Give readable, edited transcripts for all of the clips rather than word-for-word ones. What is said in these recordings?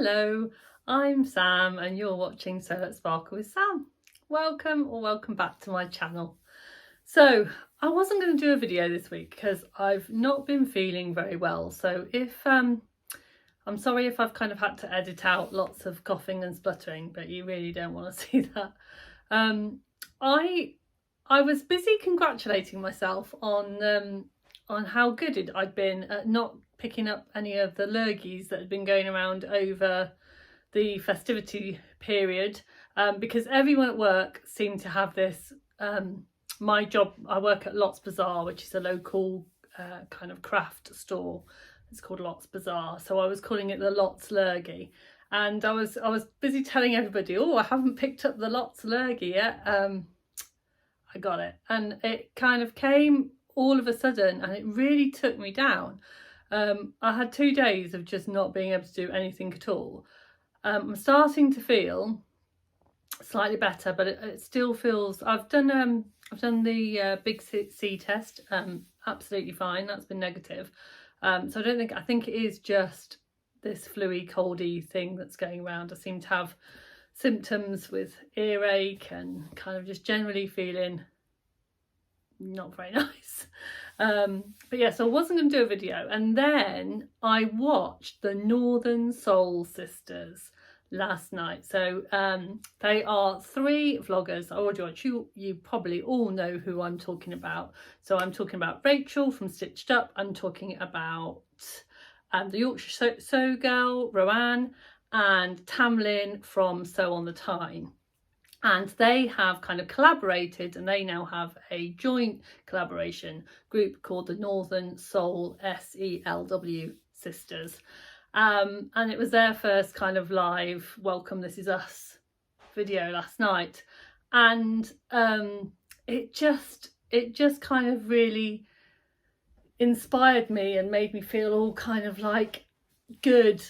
Hello, I'm Sam and you're watching So Let's Sparkle with Sam. Welcome or welcome back to my channel. So I wasn't going to do a video this week because I've not been feeling very well. So if I'm sorry if I've kind of had to edit out lots of coughing and spluttering, but you really don't want to see that. I was busy congratulating myself on how good I'd been at not picking up any of the lurgies that had been going around over the festivity period, because everyone at work seemed to have this. My job, I work at Lots Bazaar, which is a local kind of craft store. It's called Lots Bazaar, so I was calling it the Lots Lurgy, and I was busy telling everybody, oh, I haven't picked up the Lots Lurgy yet. I got it, and it kind of came all of a sudden, and it really took me down. I had 2 days of just not being able to do anything at all. I'm starting to feel slightly better, but it still feels. I've done the big C test, absolutely fine. That's been negative. So I think it is just this flu-y, coldy thing that's going around. I seem to have symptoms with earache and kind of just generally feeling not very nice. But yeah, so I wasn't going to do a video, and then I watched the Northern Soul Sisters last night. So they are 3 vloggers I already watched. You probably all know who I'm talking about. So I'm talking about Rachel from Stitched Up, I'm talking about the Yorkshire Sew Girl, Roanne, and Tamlin from Sew on the Tyne. And they have kind of collaborated, and they now have a joint collaboration group called the Northern Soul SELW Sisters. And it was their first kind of live Welcome This Is Us video last night. And it just kind of really inspired me and made me feel all kind of like good.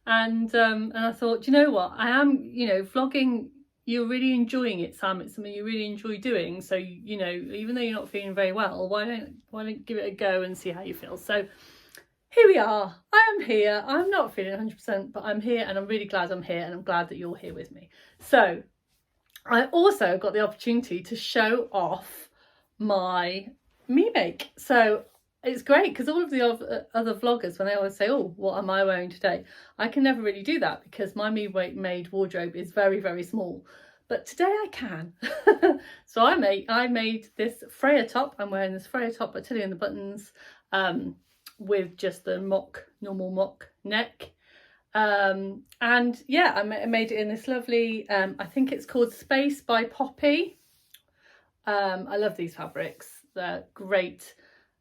And I thought, you know what, I am, vlogging, you're really enjoying it, Sam. It's something you really enjoy doing. So, even though you're not feeling very well, why don't give it a go and see how you feel. So here we are. I am here. I'm not feeling 100%, but I'm here, and I'm really glad I'm here, and I'm glad that you're here with me. So I also got the opportunity to show off my me make. So it's great because all of the other vloggers, when they always say, oh, what am I wearing today? I can never really do that because my me-made wardrobe is very, very small. But today I can. So I made this Freya top. I'm wearing this Freya top, Attillion the buttons, with just the normal mock neck. And yeah, I made it in this lovely, I think it's called Space by Poppy. I love these fabrics. They're great.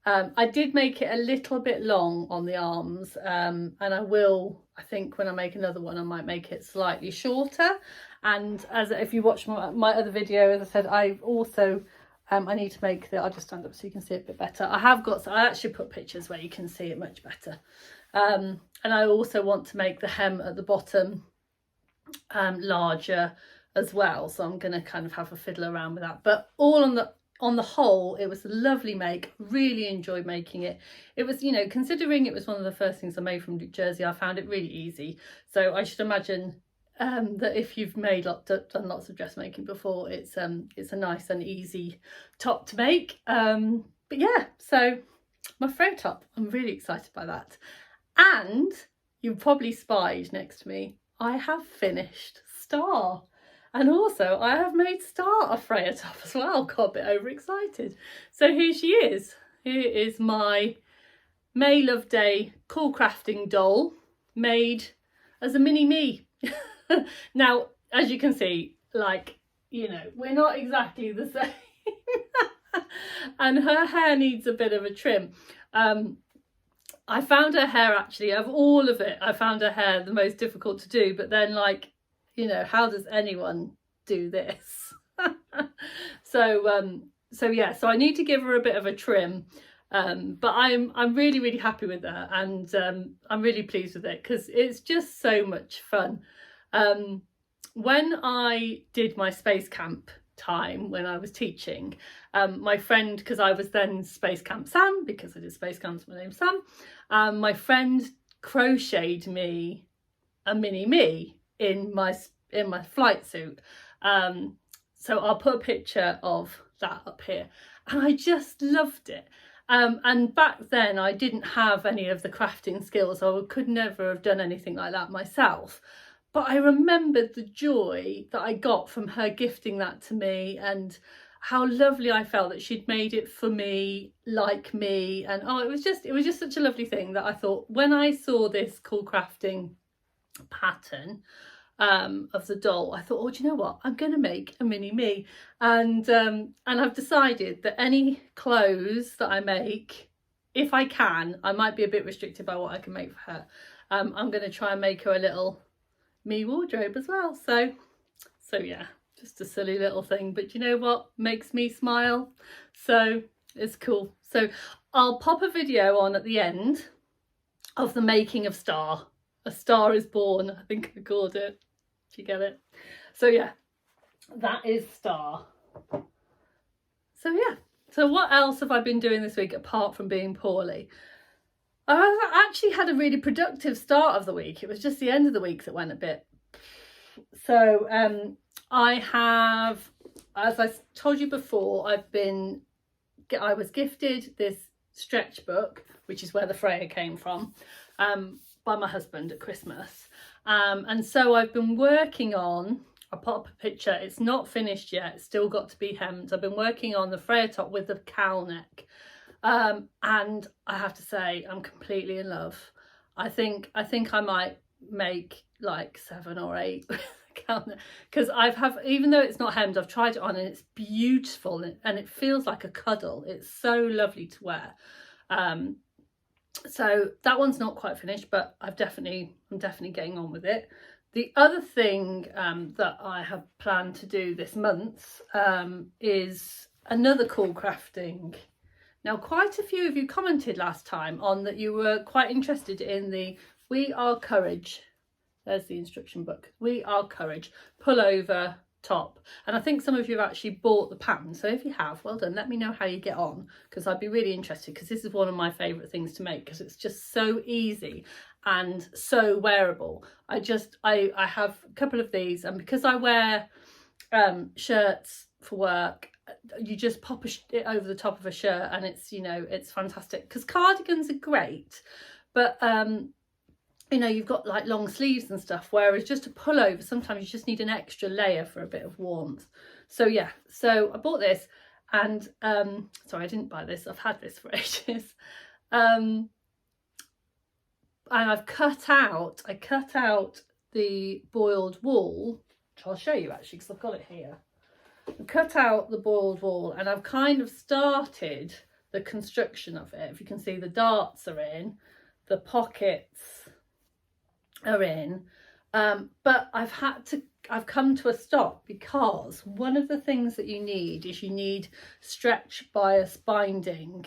I did make it a little bit long on the arms, and I think when I make another one, I might make it slightly shorter. And if you watch my other video, as I said, I've also, I need to make I'll just stand up so you can see it a bit better. I actually put pictures where you can see it much better. And I also want to make the hem at the bottom larger as well. So I'm going to kind of have a fiddle around with that. But all on the whole, it was a lovely make. Really enjoyed making it. It was, considering it was one of the first things I made from New Jersey, I found it really easy. So I should imagine that if you've done lots of dressmaking before, it's a nice and easy top to make. But yeah, so my Freya top, I'm really excited by that. And you probably spied next to me, I have finished Star. And also I have made Star a Freya top as well. Got a bit overexcited. So here she is. Here is my Mae Loveday cool crafting doll made as a mini me. Now, as you can see, we're not exactly the same. And her hair needs a bit of a trim. I found her hair, actually, of all of it, I found her hair the most difficult to do. But then, how does anyone do this? So yeah, so I need to give her a bit of a trim. But I'm really, really happy with her, and I'm really pleased with it because it's just so much fun. When I did my space camp time when I was teaching, my friend, because I was then Space Camp Sam, because I did space camps, my name's Sam, my friend crocheted me a mini me in my flight suit. So I'll put a picture of that up here, and I just loved it. And back then I didn't have any of the crafting skills, so I could never have done anything like that myself. But I remembered the joy that I got from her gifting that to me, and how lovely I felt that she'd made it for me, like me. And oh, it was just such a lovely thing that I thought, when I saw this cool crafting pattern of the doll, I thought, oh, do you know what, I'm gonna make a mini me. And I've decided that any clothes that I make, if I can, I might be a bit restricted by what I can make for her, I'm gonna try and make her a little me wardrobe as well. So yeah, just a silly little thing, but you know what makes me smile, so it's cool. So I'll pop a video on at the end of the making of Star. A Star is Born, I think I called it. Do you get it? So yeah, that is Star. So yeah, so what else have I been doing this week apart from being poorly? I actually had a really productive start of the week. It was just the end of the week that went a bit. So I have, as I told you before, I was gifted this stretch book, which is where the Freya came from, by my husband at Christmas. And so I've been working on, I'll put up a picture, it's not finished yet, it's still got to be hemmed. I've been working on the Freya top with the cowl neck. And I have to say, I'm completely in love. I think I might make like 7 or 8 because even though it's not hemmed, I've tried it on and it's beautiful, and it feels like a cuddle. It's so lovely to wear. So that one's not quite finished, but I'm definitely getting on with it. The other thing that I have planned to do this month is another cool crafting. Now, quite a few of you commented last time on that you were quite interested in the We Are Courage. There's the instruction book. We Are Courage pullover top. And I think some of you have actually bought the pattern. So if you have, well done. Let me know how you get on, because I'd be really interested, because this is one of my favourite things to make, because it's just so easy and so wearable. I have a couple of these, and because I wear shirts for work, you just pop it over the top of a shirt and it's, you know, it's fantastic. Because cardigans are great, but you know, you've got like long sleeves and stuff, whereas just a pullover, sometimes you just need an extra layer for a bit of warmth. So yeah, so I bought this, and sorry, I didn't buy this, I've had this for ages. And I cut out the boiled wool, which I'll show you actually, because I've got it here. I cut out the boiled wool, and I've kind of started the construction of it. If you can see, the darts are in, the pockets are in, but I've come to a stop, because one of the things that you need stretch bias binding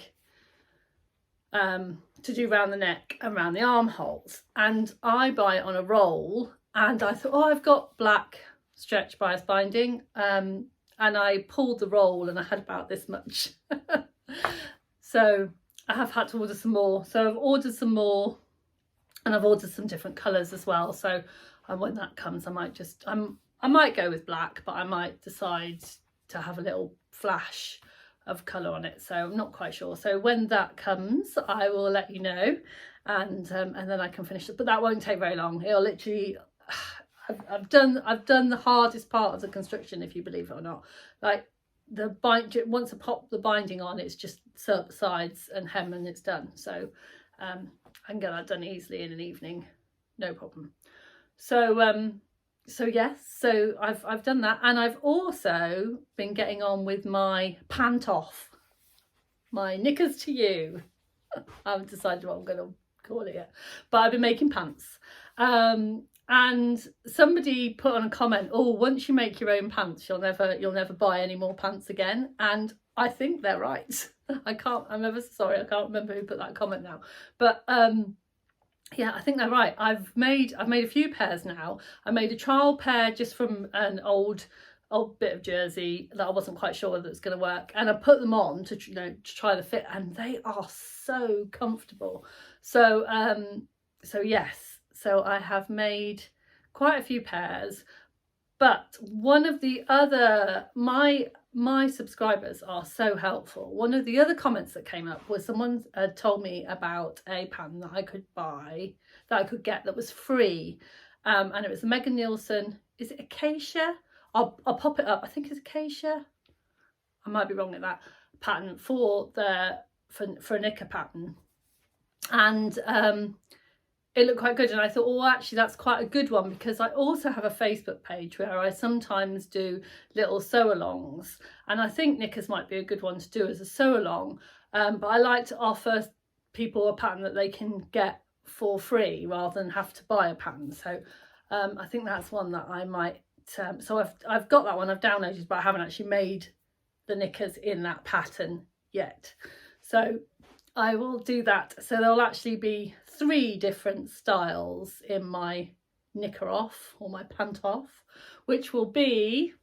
to do around the neck and around the armholes, and I buy it on a roll, and I thought, oh, I've got black stretch bias binding, and I pulled the roll and I had about this much. So I have had to order some more. So I've ordered some more, and I've ordered some different colours as well. So when that comes, I might go with black, but I might decide to have a little flash of colour on it. So I'm not quite sure. So when that comes, I will let you know, and then I can finish it. But that won't take very long. It'll literally, I've done the hardest part of the construction, if you believe it or not. Like once I pop the binding on, it's just sew the sides and hem, and it's done. So I can get that done easily in an evening, no problem. So yes, so I've done that, and I've also been getting on with my pant off, my knickers to you. I haven't decided what I'm going to call it yet, but I've been making pants. And somebody put on a comment, oh, once you make your own pants, you'll never buy any more pants again. And I think they're right. I'm ever sorry, I can't remember who put that comment now. But yeah, I think they're right. I've made a few pairs now. I made a trial pair just from an old bit of jersey that I wasn't quite sure whether it's going to work, and I put them on to try the fit, and they are so comfortable. So yes, so I have made quite a few pairs, but one of the other, my subscribers are so helpful. One of the other comments that came up was someone told me about a pattern that I could buy, that I could get, that was free, and it was the Megan Nielsen, is it Acacia? I'll pop it up, I think it's Acacia, I might be wrong at that, pattern for a knicker pattern, and it looked quite good, and I thought, oh, actually that's quite a good one, because I also have a Facebook page where I sometimes do little sew-alongs, and I think knickers might be a good one to do as a sew-along, but I like to offer people a pattern that they can get for free rather than have to buy a pattern. So I think that's one that I might, so I've got that one, I've downloaded, but I haven't actually made the knickers in that pattern yet. So I will do that. So there'll actually be 3 different styles in my knicker off, or my pant off, which will be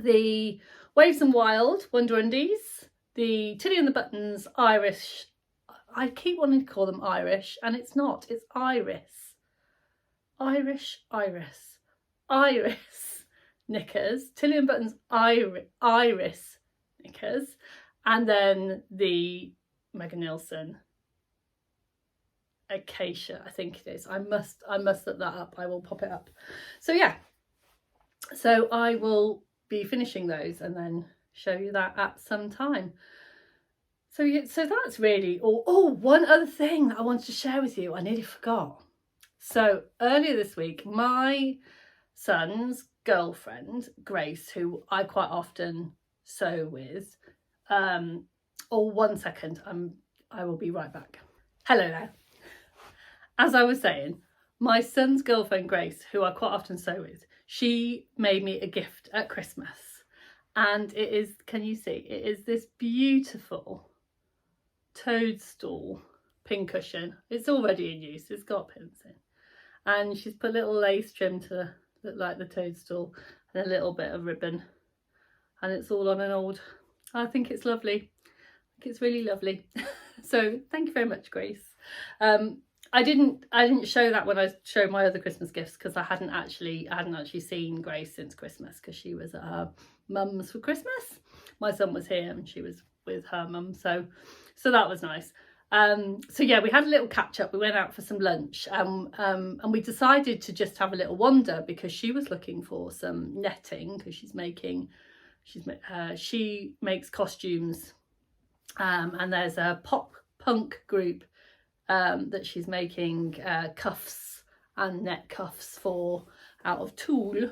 the Waves and Wild Wonder Undies, the Tilly and the Buttons Irish, I keep wanting to call them Irish, and it's not, it's Iris. Irish knickers, Tilly and Buttons Iris knickers, and then the Megan Nielsen Acacia, I think it is. I must look that up. I will pop it up. So yeah, so I will be finishing those and then show you that at some time. So yeah, so that's really all. Oh, one other thing that I wanted to share with you, I nearly forgot. So earlier this week, my son's girlfriend Grace, who I quite often sew with, oh, 1 second, I will be right back. Hello there. As I was saying, my son's girlfriend Grace, who I quite often sew with, she made me a gift at Christmas, and it is, can you see, it is this beautiful toadstool pincushion. It's already in use, it's got pins in, and she's put little lace trim to look like the toadstool and a little bit of ribbon, and it's all on an old, I think it's lovely. I think it's really lovely. So thank you very much, Grace. I didn't show that when I showed my other Christmas gifts, because I hadn't actually seen Grace since Christmas, because she was at her mum's for Christmas. My son was here and she was with her mum, so that was nice. So yeah, we had a little catch up. We went out for some lunch, and we decided to just have a little wander, because she was looking for some netting, because she makes costumes, and there's a pop punk group that she's making cuffs and neck cuffs for, out of tulle,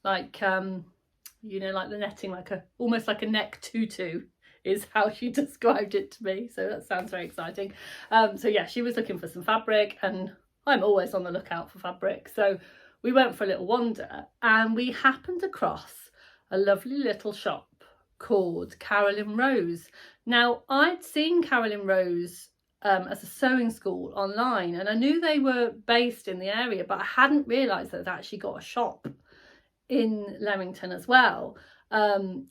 like you know, like the netting, like almost like a neck tutu is how she described it to me, so that sounds very exciting. So yeah, she was looking for some fabric, and I'm always on the lookout for fabric, so we went for a little wander, and we happened across a lovely little shop called Carolyn Rose. Now, I'd seen Carolyn Rose as a sewing school online, and I knew they were based in the area, but I hadn't realised that they'd actually got a shop in Leamington as well,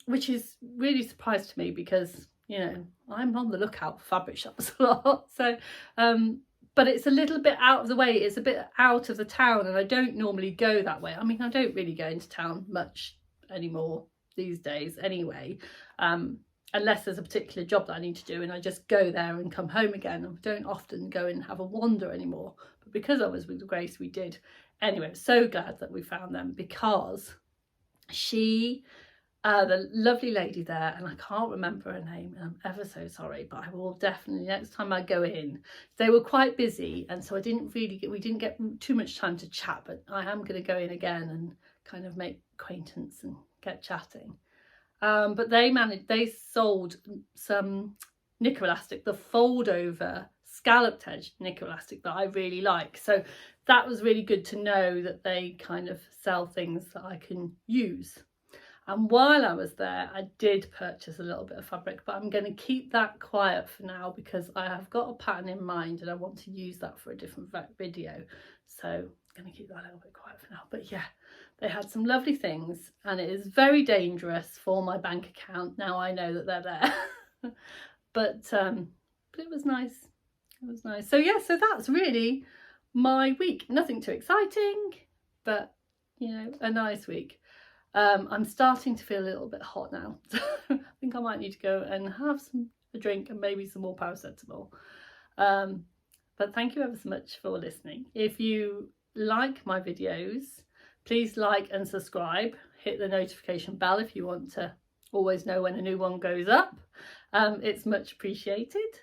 which is really a surprise to me, because, you know, I'm on the lookout for fabric shops a lot. So but it's a little bit out of the way, it's a bit out of the town, and I don't normally go that way. I mean, I don't really go into town much anymore these days anyway, unless there's a particular job that I need to do and I just go there and come home again. I don't often go and have a wander anymore, but because I was with Grace, we did. Anyway, I'm so glad that we found them, because she, the lovely lady there, and I can't remember her name, and I'm ever so sorry, but I will definitely, next time I go in, they were quite busy, and so we didn't get too much time to chat, but I am going to go in again and kind of make acquaintance and get chatting. But they sold some knicker elastic, the fold over scalloped edge knicker elastic that I really like. So that was really good to know that they kind of sell things that I can use. And while I was there, I did purchase a little bit of fabric, but I'm going to keep that quiet for now, because I have got a pattern in mind and I want to use that for a different video. So I'm going to keep that a little bit quiet for now. But yeah, they had some lovely things, and it is very dangerous for my bank account now I know that they're there. but it was nice. It was nice. So yeah, so that's really my week. Nothing too exciting, but you know, a nice week. I'm starting to feel a little bit hot now. I think I might need to go and have a drink and maybe some more paracetamol. But thank you ever so much for listening. If you like my videos, please like and subscribe. Hit the notification bell if you want to always know when a new one goes up. It's much appreciated.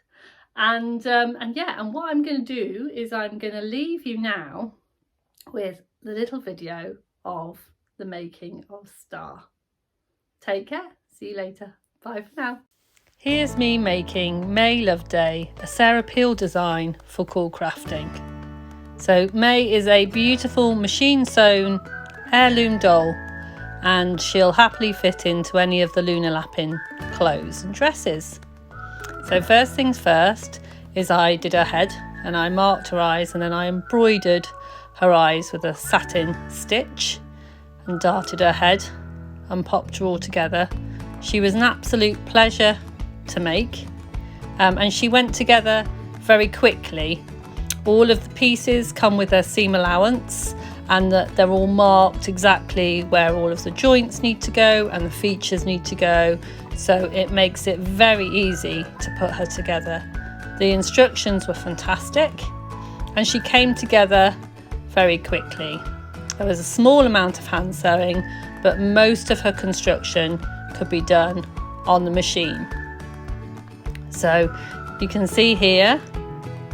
And what I'm going to do is I'm going to leave you now with the little video of the making of Star. Take care. See you later. Bye for now. Here's me making Mae Loveday, a Sarah Peel design for cool crafting. So Mae is a beautiful machine sewn heirloom doll, and she'll happily fit into any of the Lunar Lappin clothes and dresses. So first things first is I did her head and I marked her eyes, and then I embroidered her eyes with a satin stitch and darted her head and popped her all together. She was an absolute pleasure to make, and she went together very quickly. All of the pieces come with a seam allowance, and that they're all marked exactly where all of the joints need to go and the features need to go, so it makes it very easy to put her together. The instructions were fantastic and she came together very quickly. There was a small amount of hand sewing, but most of her construction could be done on the machine. So you can see here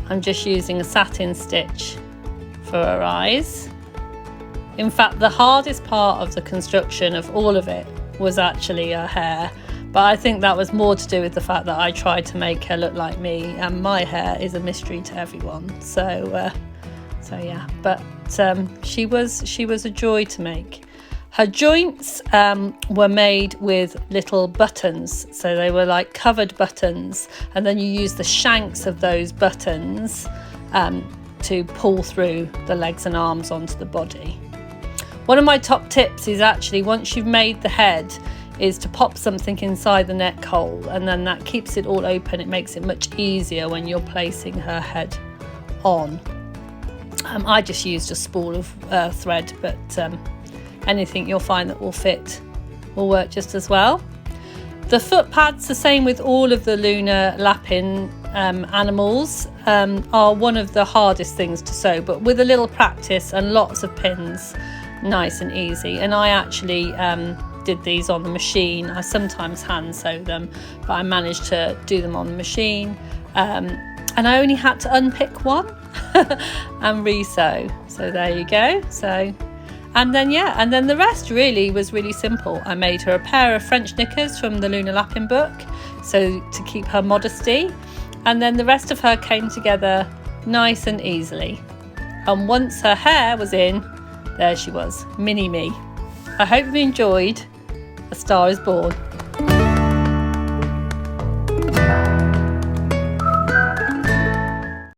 I'm just using a satin stitch for her eyes. In fact, the hardest part of the construction of all of it was actually her hair, but I think that was more to do with the fact that I tried to make her look like me, and my hair is a mystery to everyone. So yeah, but she was a joy to make. Her joints were made with little buttons, so they were like covered buttons, and then you use the shanks of those buttons to pull through the legs and arms onto the body. One of my top tips is actually, once you've made the head, is to pop something inside the neck hole, and then that keeps it all open. It makes it much easier when you're placing her head on. I just used a spool of thread, but anything you'll find that will fit will work just as well. The foot pads, the same with all of the Lunar Lappin animals, are one of the hardest things to sew, but with a little practice and lots of pins, nice and easy. And I actually did these on the machine. I sometimes hand sew them, but I managed to do them on the machine, and I only had to unpick one and re-sew. So there you go. So and then the rest really was really simple. I made her a pair of French knickers from the Lunar Lappin book, so to keep her modesty, and then the rest of her came together nice and easily. And once her hair was in, there she was, mini me. I hope you enjoyed A Star Is Born.